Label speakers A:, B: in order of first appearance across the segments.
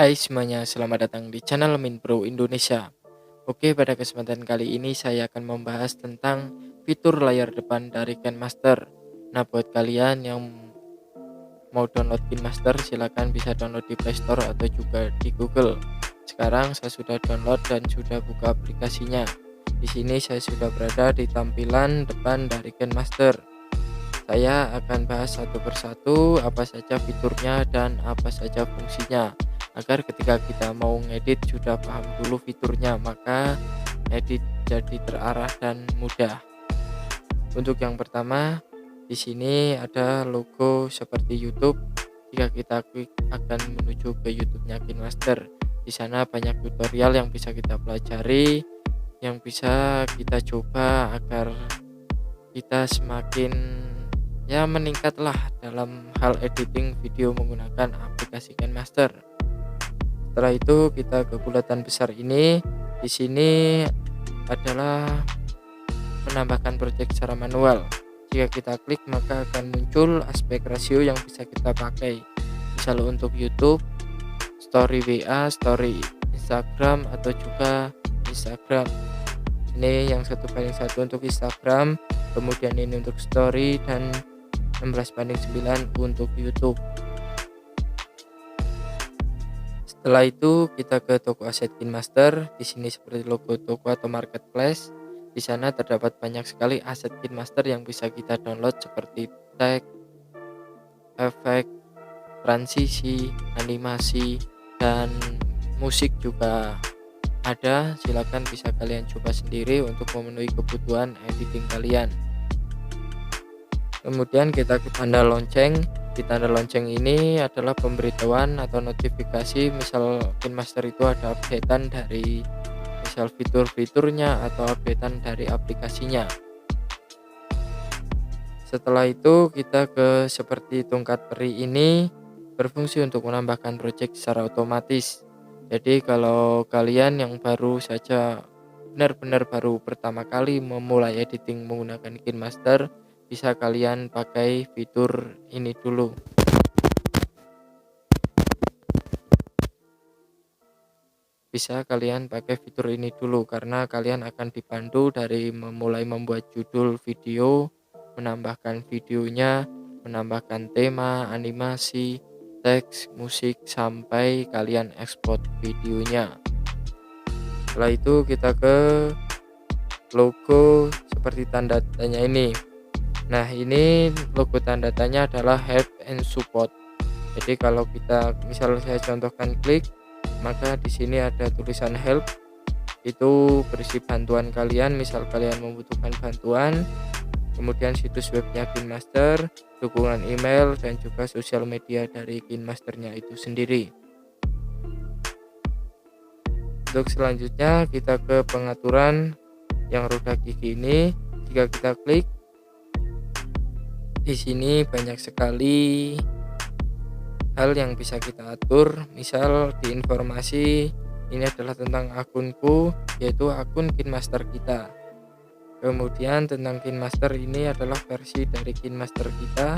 A: Hai semuanya, selamat datang di channel Minpro Indonesia. Oke, pada kesempatan kali ini saya akan membahas tentang fitur layar depan dari KineMaster. Nah, buat kalian yang mau download KineMaster, silakan bisa download di Play Store atau juga di Google. Sekarang saya sudah download dan sudah buka aplikasinya. Di sini saya sudah berada di tampilan depan dari KineMaster. Saya akan bahas satu persatu apa saja fiturnya dan apa saja fungsinya, agar ketika kita mau ngedit sudah paham dulu fiturnya, maka edit jadi terarah dan mudah. Untuk yang pertama, di sini ada logo seperti YouTube. Jika kita klik akan menuju ke YouTube-nya KineMaster. Di sana banyak tutorial yang bisa kita pelajari, yang bisa kita coba agar kita semakin meningkatlah dalam hal editing video menggunakan aplikasi KineMaster. Setelah itu kita ke bulatan besar ini. Di sini adalah menambahkan project secara manual. Jika kita klik maka akan muncul aspek rasio yang bisa kita pakai. Misal untuk YouTube, story WA, story Instagram atau juga Instagram. Ini yang 1:1 untuk Instagram, kemudian ini untuk story dan 16:9 untuk YouTube. Setelah itu kita ke toko aset KineMaster. Di sini seperti logo toko atau marketplace. Di sana terdapat banyak sekali aset KineMaster yang bisa kita download seperti tag, efek, transisi, animasi, dan musik juga ada. Silakan bisa kalian coba sendiri untuk memenuhi kebutuhan editing kalian. Kemudian kita ke tanda lonceng. Di tanda lonceng ini adalah pemberitahuan atau notifikasi misal KineMaster itu ada updatean dari misal fitur-fiturnya atau updatean dari aplikasinya. Setelah itu kita ke seperti tongkat peri ini, berfungsi untuk menambahkan project secara otomatis. Jadi kalau kalian yang baru saja benar-benar baru pertama kali memulai editing menggunakan KineMaster, bisa kalian pakai fitur ini dulu. Bisa kalian pakai fitur ini dulu karena kalian akan dipandu dari memulai membuat judul video, menambahkan videonya, menambahkan tema, animasi, teks, musik, sampai kalian ekspor videonya. Setelah itu kita ke logo seperti tanda tanya ini. Nah, ini logo tanda tanya adalah help and support. Jadi kalau kita misalnya saya contohkan klik, maka di sini ada tulisan help. Itu berisi bantuan kalian, misal kalian membutuhkan bantuan, kemudian situs webnya KineMaster, dukungan email, dan juga sosial media dari KineMasternya itu sendiri. Untuk selanjutnya kita ke pengaturan yang roda gigi ini. Jika kita klik, di sini banyak sekali hal yang bisa kita atur. Misal di informasi ini adalah tentang akunku, yaitu akun KineMaster kita. Kemudian tentang KineMaster ini adalah versi dari KineMaster kita.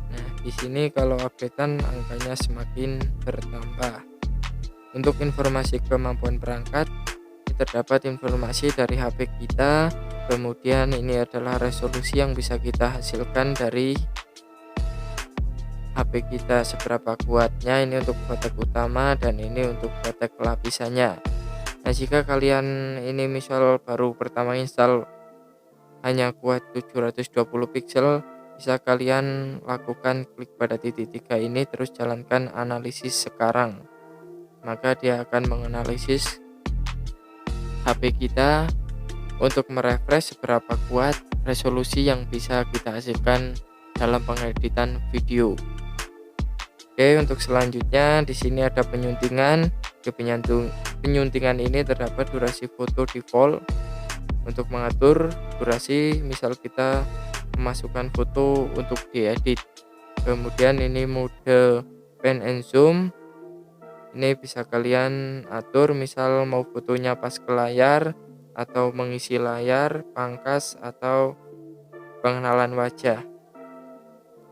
A: Nah, di sini kalau updatean angkanya semakin bertambah. Untuk informasi kemampuan perangkat, terdapat informasi dari HP kita. Kemudian ini adalah resolusi yang bisa kita hasilkan dari HP kita, seberapa kuatnya. Ini untuk kotak utama dan ini untuk kotak lapisannya. Nah, jika kalian ini misal baru pertama install hanya kuat 720 pixel, bisa kalian lakukan klik pada titik 3 ini terus jalankan analisis sekarang. Maka dia akan menganalisis HP kita untuk merefresh seberapa kuat resolusi yang bisa kita hasilkan dalam pengeditan video. Oke, untuk selanjutnya di sini ada penyuntingan. Di penyuntingan ini terdapat durasi foto default. Untuk mengatur durasi, misal kita memasukkan foto untuk diedit. Kemudian ini mode pan and zoom. Ini bisa kalian atur, misal mau fotonya pas ke layar atau mengisi layar, pangkas, atau pengenalan wajah.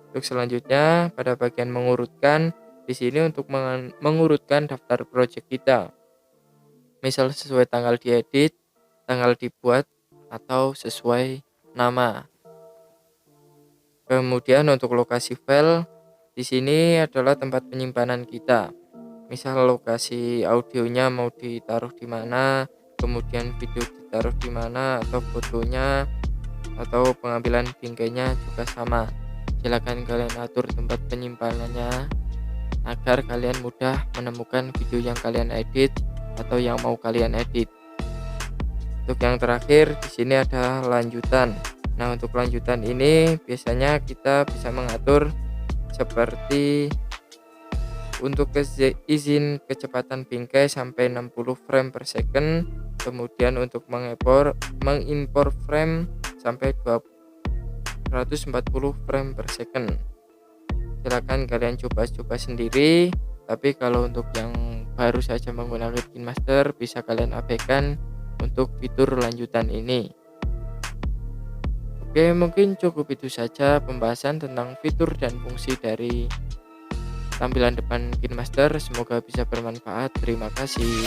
A: Untuk selanjutnya pada bagian mengurutkan, di sini untuk mengurutkan daftar project kita. Misal sesuai tanggal diedit, tanggal dibuat, atau sesuai nama. Kemudian untuk lokasi file, di sini adalah tempat penyimpanan kita. Misal lokasi audionya mau ditaruh di mana, kemudian video ditaruh di mana, atau fotonya atau pengambilan bingkainya juga sama. Silakan kalian atur tempat penyimpanannya agar kalian mudah menemukan video yang kalian edit atau yang mau kalian edit. Untuk yang terakhir di sini ada lanjutan. Nah, untuk lanjutan ini biasanya kita bisa mengatur seperti untuk izin kecepatan bingkai sampai 60 frame per second, kemudian untuk mengimpor frame sampai 240 frame per second. Silakan kalian coba-coba sendiri, tapi kalau untuk yang baru saja menggunakan KineMaster bisa kalian abaikan untuk fitur lanjutan ini. Oke, mungkin cukup itu saja pembahasan tentang fitur dan fungsi dari tampilan depan KineMaster. Semoga bisa bermanfaat. Terima kasih.